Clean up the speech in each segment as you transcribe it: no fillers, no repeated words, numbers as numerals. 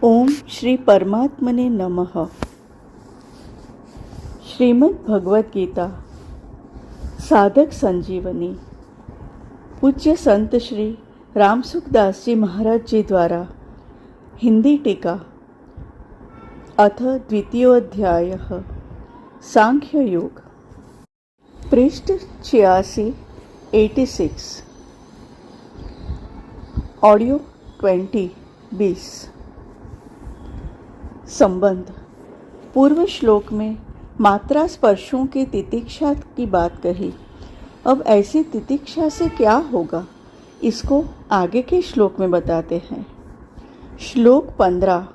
ओम श्री परमात्मने नमः। श्रीमद् भगवद गीता साधक संजीवनी पूज्य संत श्री रामसुखदास जी महाराज जी द्वारा हिंदी टीका। अथ द्वितीयोऽध्यायः सांख्य योग। पृष्ठ 86 ऑडियो 20 संबंध। पूर्व श्लोक में मात्रा स्पर्शों की तितिक्षा की बात कही। अब ऐसी तितिक्षा से क्या होगा, इसको आगे के श्लोक में बताते हैं। श्लोक 15।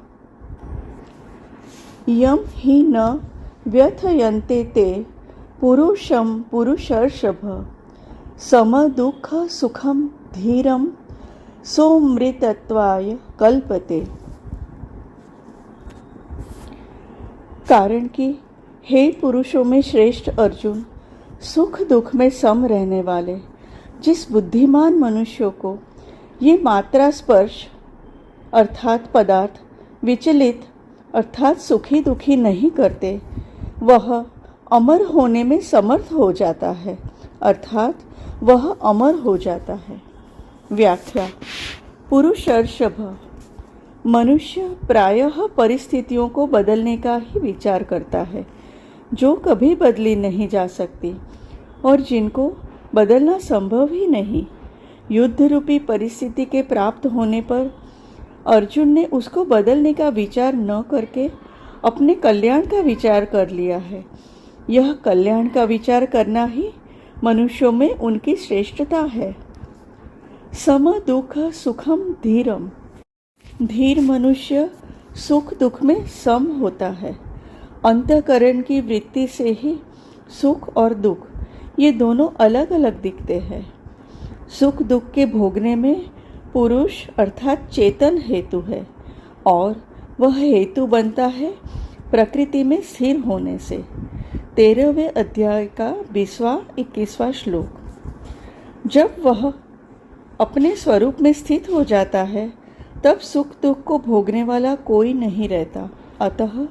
यम ही न व्यथयन्ते ते पुरुषम पुरुषर्षभ सम दुःख सुखम धीरम सोमृतत्वाय कल्पते। कारण कि हे पुरुषों में श्रेष्ठ अर्जुन, सुख दुख में सम रहने वाले जिस बुद्धिमान मनुष्यों को ये मात्रा स्पर्श अर्थात पदार्थ विचलित अर्थात सुखी दुखी नहीं करते, वह अमर होने में समर्थ हो जाता है, अर्थात वह अमर हो जाता है। व्याख्या। पुरुषर्षभ मनुष्य प्रायः परिस्थितियों को बदलने का ही विचार करता है, जो कभी बदली नहीं जा सकती और जिनको बदलना संभव ही नहीं। युद्ध रूपी परिस्थिति के प्राप्त होने पर अर्जुन ने उसको बदलने का विचार न करके अपने कल्याण का विचार कर लिया है। यह कल्याण का विचार करना ही मनुष्यों में उनकी श्रेष्ठता है। सम दुख सुखम धीरम। धीर मनुष्य सुख दुख में सम होता है। अंतःकरण की वृत्ति से ही सुख और दुख ये दोनों अलग अलग दिखते हैं। सुख दुख के भोगने में पुरुष अर्थात चेतन हेतु है और वह हेतु बनता है प्रकृति में स्थिर होने से। 13वें अध्याय का 20वां-21वां श्लोक। जब वह अपने स्वरूप में स्थित हो जाता है तब सुख दुख को भोगने वाला कोई नहीं रहता। अतः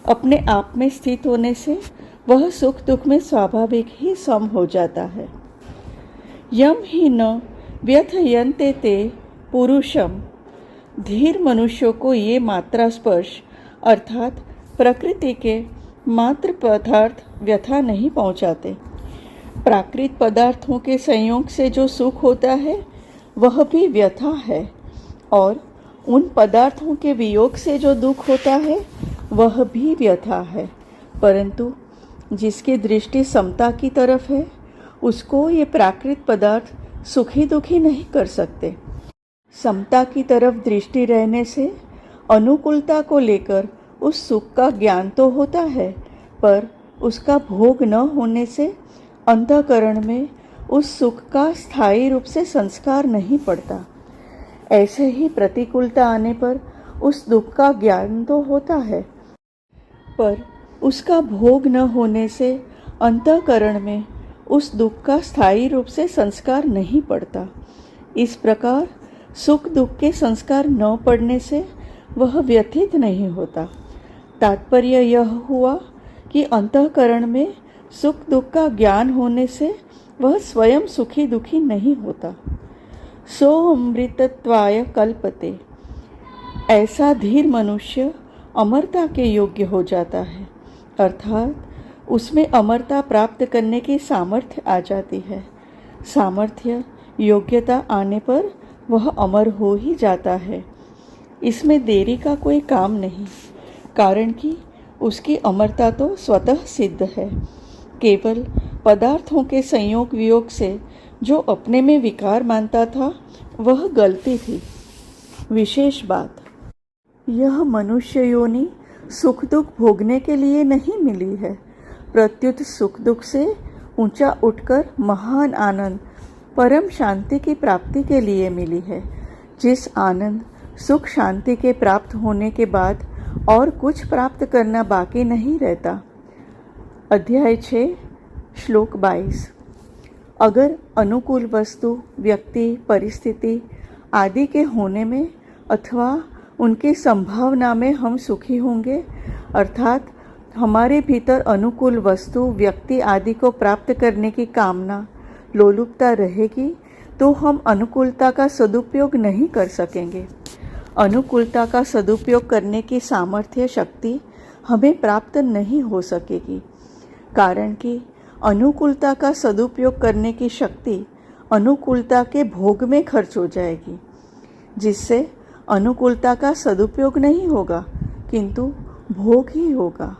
अपने आप में स्थित होने से वह सुख दुख में स्वाभाविक ही सम हो जाता है। यम ही न व्यथयन्ते ते पुरुषम। धीर मनुष्यों को ये मात्रा स्पर्श अर्थात प्रकृति के मात्र पदार्थ व्यथा नहीं पहुंचाते। प्राकृत पदार्थों के संयोग से जो सुख होता है वह भी व्यथा है और उन पदार्थों के वियोग से जो दुख होता है वह भी व्यथा है। परंतु जिसकी दृष्टि समता की तरफ है उसको ये प्राकृत पदार्थ सुखी दुखी नहीं कर सकते। समता की तरफ दृष्टि रहने से अनुकूलता को लेकर उस सुख का ज्ञान तो होता है, पर उसका भोग न होने से अंतःकरण में उस सुख का स्थायी रूप से संस्कार नहीं पड़ता। ऐसे ही प्रतिकूलता आने पर उस दुख का ज्ञान तो होता है, पर उसका भोग न होने से अंतःकरण में उस दुख का स्थायी रूप से संस्कार नहीं पड़ता। इस प्रकार सुख दुख के संस्कार न पड़ने से वह व्यथित नहीं होता। तात्पर्य यह हुआ कि अंतःकरण में सुख दुख का ज्ञान होने से वह स्वयं सुखी दुखी नहीं होता। सो अमृतत्वाय कल्पते। ऐसा धीर मनुष्य अमरता के योग्य हो जाता है, अर्थात उसमें अमरता प्राप्त करने की सामर्थ्य आ जाती है। सामर्थ्य योग्यता आने पर वह अमर हो ही जाता है। इसमें देरी का कोई काम नहीं, कारण कि उसकी अमरता तो स्वतः सिद्ध है। केवल पदार्थों के संयोग वियोग से जो अपने में विकार मानता था वह गलती थी। विशेष बात, यह मनुष्य योनि सुख दुख भोगने के लिए नहीं मिली है, प्रत्युत सुख दुख से ऊंचा उठकर महान आनंद परम शांति की प्राप्ति के लिए मिली है। जिस आनंद सुख शांति के प्राप्त होने के बाद और कुछ प्राप्त करना बाकी नहीं रहता। अध्याय 6 श्लोक 22। अगर अनुकूल वस्तु व्यक्ति परिस्थिति आदि के होने में अथवा उनकी संभावना में हम सुखी होंगे, अर्थात हमारे भीतर अनुकूल वस्तु, व्यक्ति आदि को प्राप्त करने की कामना, लोलुपता रहेगी तो हम अनुकूलता का सदुपयोग नहीं कर सकेंगे। अनुकूलता का सदुपयोग करने की सामर्थ्य, शक्ति हमें प्राप्त नहीं हो सकेगी, कारण कि अनुकूलता का सदुपयोग करने की शक्ति अनुकूलता के भोग में खर्च हो जाएगी, जिससे अनुकूलता का सदुपयोग नहीं होगा किंतु भोग ही होगा।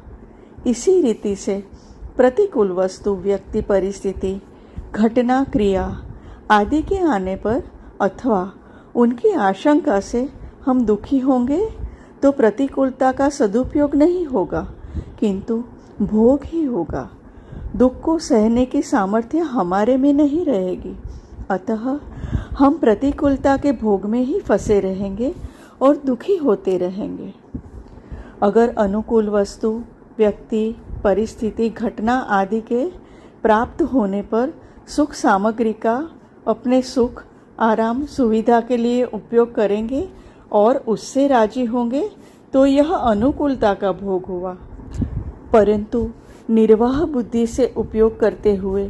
इसी रीति से प्रतिकूल वस्तु, व्यक्ति, परिस्थिति, घटना, क्रिया आदि के आने पर अथवा उनकी आशंका से हम दुखी होंगे तो प्रतिकूलता का सदुपयोग नहीं होगा किंतु भोग ही होगा। दुख को सहने की सामर्थ्य हमारे में नहीं रहेगी, अतः हम प्रतिकूलता के भोग में ही फंसे रहेंगे और दुखी होते रहेंगे। अगर अनुकूल वस्तु, व्यक्ति, परिस्थिति, घटना आदि के प्राप्त होने पर सुख सामग्री का अपने सुख, आराम, सुविधा के लिए उपयोग करेंगे और उससे राजी होंगे तो यह अनुकूलता का भोग हुआ। परंतु निर्वाह बुद्धि से उपयोग करते हुए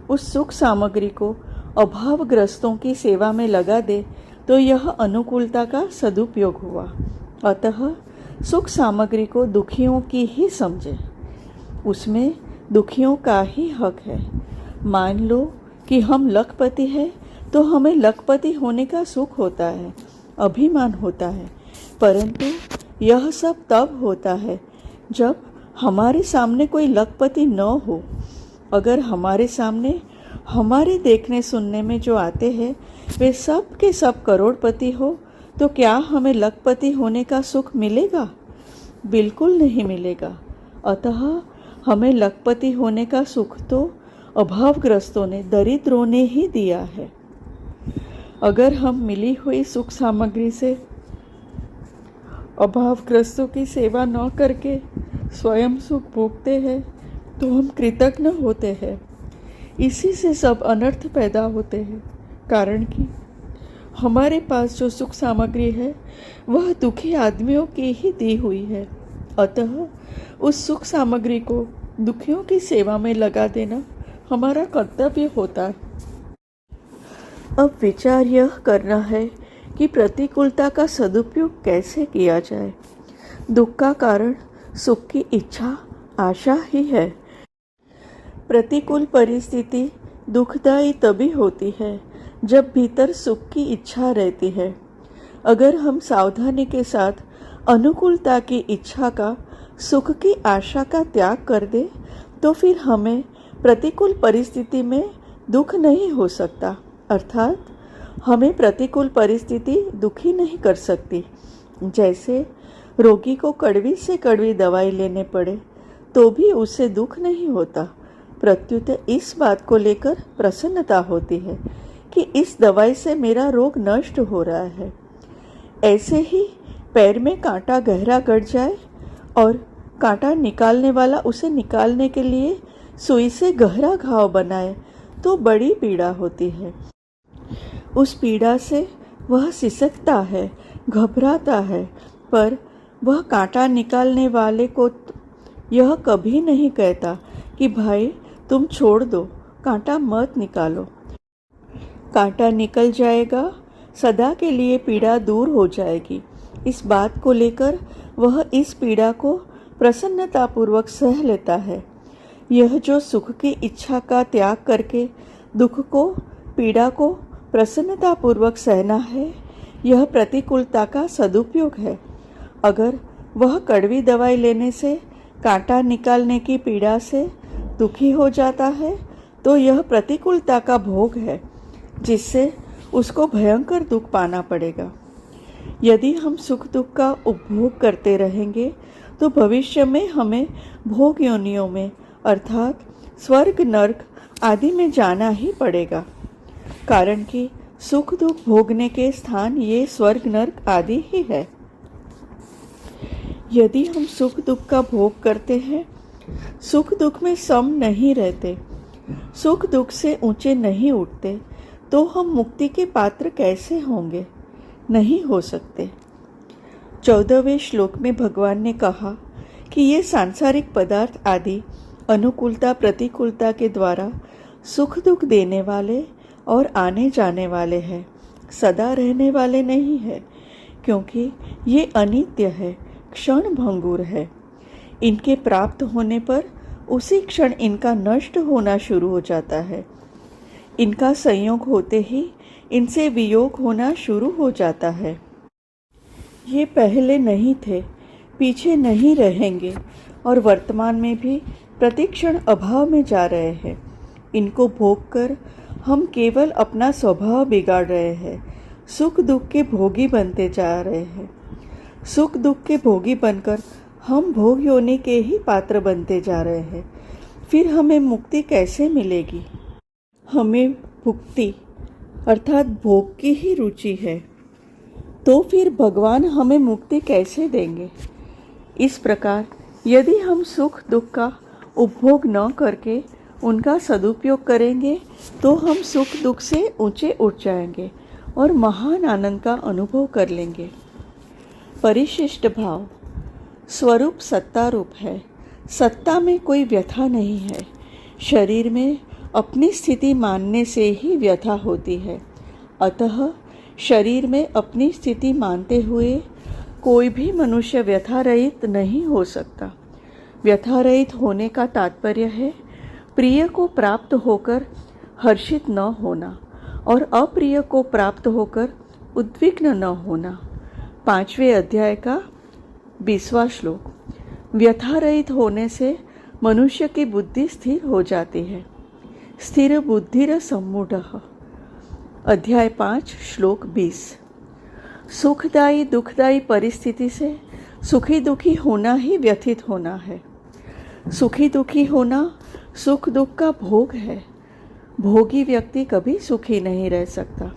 उस सुख सामग्री को अभावग्रस्तों की सेवा में लगा दे तो यह अनुकूलता का सदुपयोग हुआ। अतः सुख सामग्री को दुखियों की ही समझे, उसमें दुखियों का ही हक है। मान लो कि हम लखपति हैं तो हमें लखपति होने का सुख होता है, अभिमान होता है, परंतु यह सब तब होता है जब हमारे सामने कोई लखपति न हो। अगर हमारे सामने हमारे देखने सुनने में जो आते हैं वे सब के सब करोड़पति हो तो क्या हमें लखपति होने का सुख मिलेगा? बिल्कुल नहीं मिलेगा। अतः हमें लखपति होने का सुख तो अभावग्रस्तों ने, दरिद्रों ने ही दिया है। अगर हम मिली हुई सुख सामग्री से अभावग्रस्तों की सेवा न करके स्वयं सुख भोगते हैं तो हम कृतज्ञ होते हैं। इसी से सब अनर्थ पैदा होते हैं, कारण कि हमारे पास जो सुख सामग्री है वह दुखी आदमियों की ही दी हुई है, अतः उस सुख सामग्री को दुखियों की सेवा में लगा देना हमारा कर्तव्य होता है। अब विचार यह करना है कि प्रतिकूलता का सदुपयोग कैसे किया जाए। दुख का कारण सुख की इच्छा, आशा ही है। प्रतिकूल परिस्थिति दुखदायी तभी होती है जब भीतर सुख की इच्छा रहती है। अगर हम सावधानी के साथ अनुकूलता की इच्छा का, सुख की आशा का त्याग कर दे तो फिर हमें प्रतिकूल परिस्थिति में दुख नहीं हो सकता, अर्थात हमें प्रतिकूल परिस्थिति दुखी नहीं कर सकती। जैसे रोगी को कड़वी से कड़वी दवाई लेने पड़े तो भी उसे दुख नहीं होता, प्रत्युत इस बात को लेकर प्रसन्नता होती है कि इस दवाई से मेरा रोग नष्ट हो रहा है। ऐसे ही पैर में कांटा गहरा गड़ जाए और कांटा निकालने वाला उसे निकालने के लिए सुई से गहरा घाव बनाए तो बड़ी पीड़ा होती है। उस पीड़ा से वह सिसकता है, घबराता है, पर वह कांटा निकालने वाले को यह कभी नहीं कहता कि भाई तुम छोड़ दो, कांटा मत निकालो। कांटा निकल जाएगा, सदा के लिए पीड़ा दूर हो जाएगी। इस बात को लेकर वह इस पीड़ा को प्रसन्नतापूर्वक सह लेता है। यह जो सुख की इच्छा का त्याग करके दुख को, पीड़ा को प्रसन्नतापूर्वक सहना है, यह प्रतिकूलता का सदुपयोग है। अगर वह कड़वी दवाई लेने से, कांटा निकालने की पीड़ा से दुखी हो जाता है तो यह प्रतिकूलता का भोग है, जिससे उसको भयंकर दुख पाना पड़ेगा। यदि हम सुख दुख का उपभोग करते रहेंगे तो भविष्य में हमें भोग योनियों में, अर्थात स्वर्ग, नर्क आदि में जाना ही पड़ेगा, कारण कि सुख दुख भोगने के स्थान ये स्वर्ग, नर्क आदि ही है। यदि हम सुख दुख का भोग करते हैं, सुख दुख में सम नहीं रहते, सुख दुख से ऊंचे नहीं उठते, तो हम मुक्ति के पात्र कैसे होंगे? नहीं हो सकते। 14वें श्लोक में भगवान ने कहा कि ये सांसारिक पदार्थ आदि अनुकूलता प्रतिकूलता के द्वारा सुख दुख देने वाले और आने जाने वाले हैं, सदा रहने वाले नहीं है, क्योंकि ये अनित्य है, क्षण भंगुर है। इनके प्राप्त होने पर उसी क्षण इनका नष्ट होना शुरू हो जाता है। इनका संयोग होते ही इनसे वियोग होना शुरू हो जाता है। ये पहले नहीं थे, पीछे नहीं रहेंगे और वर्तमान में भी प्रतिक्षण अभाव में जा रहे हैं। इनको भोग कर हम केवल अपना स्वभाव बिगाड़ रहे हैं, सुख दुख के भोगी बनते जा रहे हैं। सुख दुख के भोगी बनकर हम भोग योनि के ही पात्र बनते जा रहे हैं। फिर हमें मुक्ति कैसे मिलेगी? हमें भुक्ति अर्थात भोग की ही रुचि है, तो फिर भगवान हमें मुक्ति कैसे देंगे? इस प्रकार यदि हम सुख दुख का उपभोग न करके उनका सदुपयोग करेंगे तो हम सुख दुख से ऊंचे उठ जाएंगे और महान आनंद का अनुभव कर लेंगे। परिशिष्ट भाव स्वरूप सत्ता रूप है। सत्ता में कोई व्यथा नहीं है। शरीर में अपनी स्थिति मानने से ही व्यथा होती है। अतः शरीर में अपनी स्थिति मानते हुए कोई भी मनुष्य व्यथा रहित नहीं हो सकता। व्यथा रहित होने का तात्पर्य है प्रिय को प्राप्त होकर हर्षित न होना और अप्रिय को प्राप्त होकर उद्विग्न न होना। 5वें अध्याय का 20वां श्लोक। व्यथा रहित होने से मनुष्य की बुद्धि स्थिर हो जाती है। स्थिर बुद्धिर सम्मूढ़ः। अध्याय 5 श्लोक 20। सुखदायी दुखदायी परिस्थिति से सुखी दुखी होना ही व्यथित होना है। सुखी दुखी होना सुख दुख का भोग है। भोगी व्यक्ति कभी सुखी नहीं रह सकता।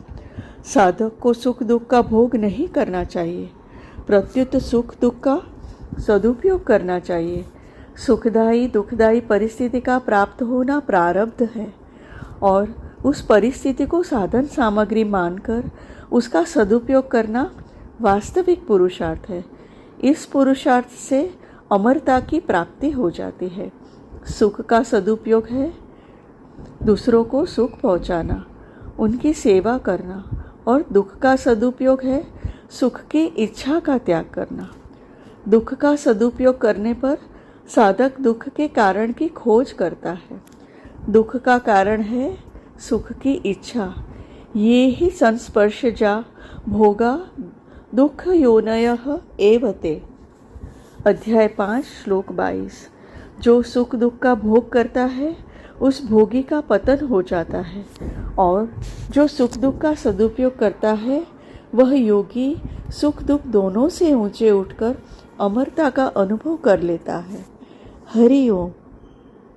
साधक को सुख दुख का भोग नहीं करना चाहिए, प्रत्युत सुख दुख का सदुपयोग करना चाहिए। सुखदायी दुखदायी परिस्थिति का प्राप्त होना प्रारब्ध है और उस परिस्थिति को साधन सामग्री मानकर उसका सदुपयोग करना वास्तविक पुरुषार्थ है। इस पुरुषार्थ से अमरता की प्राप्ति हो जाती है। सुख का सदुपयोग है दूसरों को सुख पहुंचाना, उनकी सेवा करना, और दुख का सदुपयोग है सुख की इच्छा का त्याग करना। दुख का सदुपयोग करने पर साधक दुख के कारण की खोज करता है। दुख का कारण है सुख की इच्छा। ये ही संस्पर्शजा भोगा दुख योनयः एव ते। अध्याय 5 श्लोक 22। जो सुख दुख का भोग करता है उस भोगी का पतन हो जाता है और जो सुख दुख का सदुपयोग करता है वह योगी सुख दुख दोनों से ऊंचे उठकर अमरता का अनुभव कर लेता है। हरि ओम।